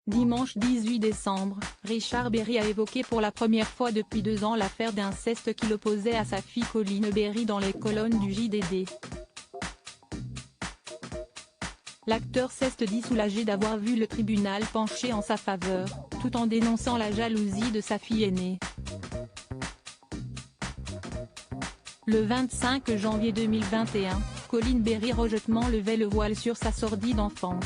Dimanche 18 décembre, Richard Berry a évoqué pour la première fois depuis 2 ans l'affaire d'inceste qu'il opposait à sa fille Colline Berry dans les colonnes du JDD. L'acteur s'est dit soulagé d'avoir vu le tribunal pencher en sa faveur, tout en dénonçant la jalousie de sa fille aînée. Le 25 janvier 2021, Colline Berry rejetement levait le voile sur sa sordide enfance.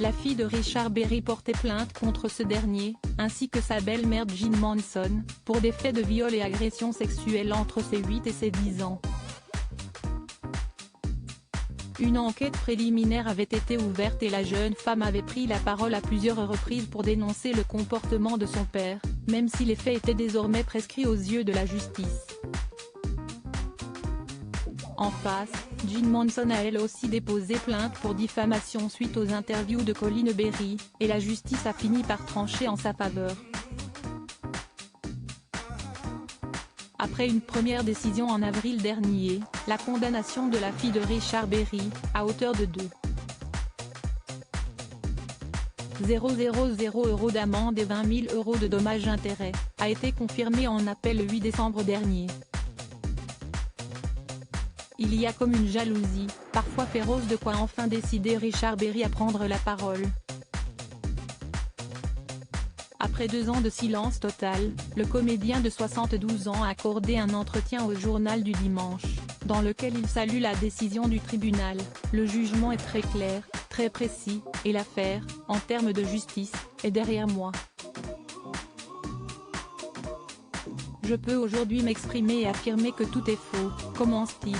La fille de Richard Berry portait plainte contre ce dernier, ainsi que sa belle-mère Jean Manson, pour des faits de viol et agression sexuelle entre ses 8 et ses 10 ans. Une enquête préliminaire avait été ouverte et la jeune femme avait pris la parole à plusieurs reprises pour dénoncer le comportement de son père, même si les faits étaient désormais prescrits aux yeux de la justice. En face, Jean Manson a elle aussi déposé plainte pour diffamation suite aux interviews de Colline Berry, et la justice a fini par trancher en sa faveur. Après une première décision en avril dernier, la condamnation de la fille de Richard Berry, à hauteur de 2,000 € d'amende et 20 000 € de dommages-intérêts, a été confirmée en appel le 8 décembre dernier. Il y a comme une jalousie, parfois féroce, de quoi enfin décider Richard Berry à prendre la parole. Après 2 ans de silence total, le comédien de 72 ans a accordé un entretien au journal du dimanche, dans lequel il salue la décision du tribunal. Le jugement est très clair, très précis, et l'affaire, en termes de justice, est derrière moi. Je peux aujourd'hui m'exprimer et affirmer que tout est faux, commence-t-il.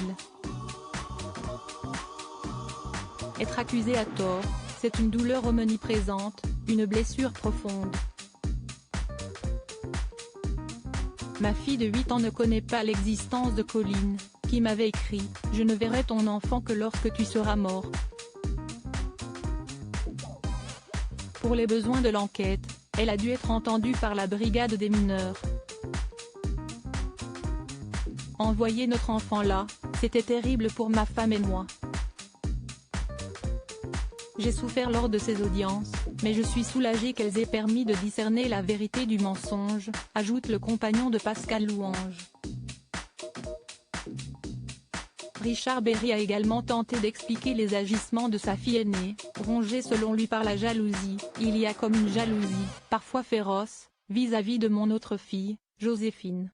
Être accusé à tort, c'est une douleur omniprésente, une blessure profonde. Ma fille de 8 ans ne connaît pas l'existence de Colline, qui m'avait écrit « Je ne verrai ton enfant que lorsque tu seras mort ». Pour les besoins de l'enquête, elle a dû être entendue par la brigade des mineurs. Envoyer notre enfant là, c'était terrible pour ma femme et moi. J'ai souffert lors de ces audiences, mais je suis soulagée qu'elles aient permis de discerner la vérité du mensonge, ajoute le compagnon de Pascal Louange. Richard Berry a également tenté d'expliquer les agissements de sa fille aînée, rongée selon lui par la jalousie. Il y a comme une jalousie, parfois féroce, vis-à-vis de mon autre fille, Joséphine.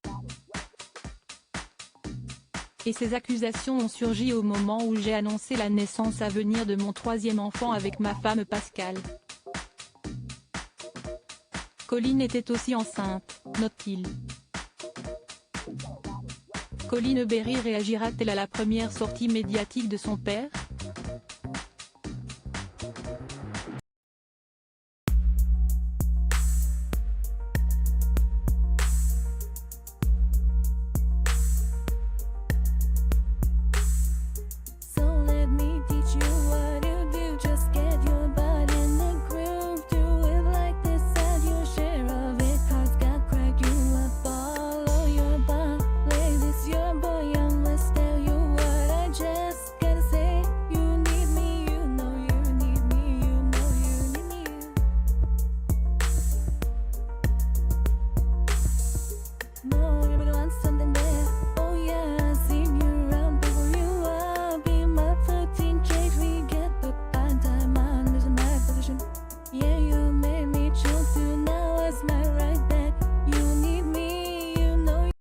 Et ces accusations ont surgi au moment où j'ai annoncé la naissance à venir de mon 3e enfant avec ma femme Pascal. Colline était aussi enceinte, note-t-il. Colline Berry réagira-t-elle à la première sortie médiatique de son père ?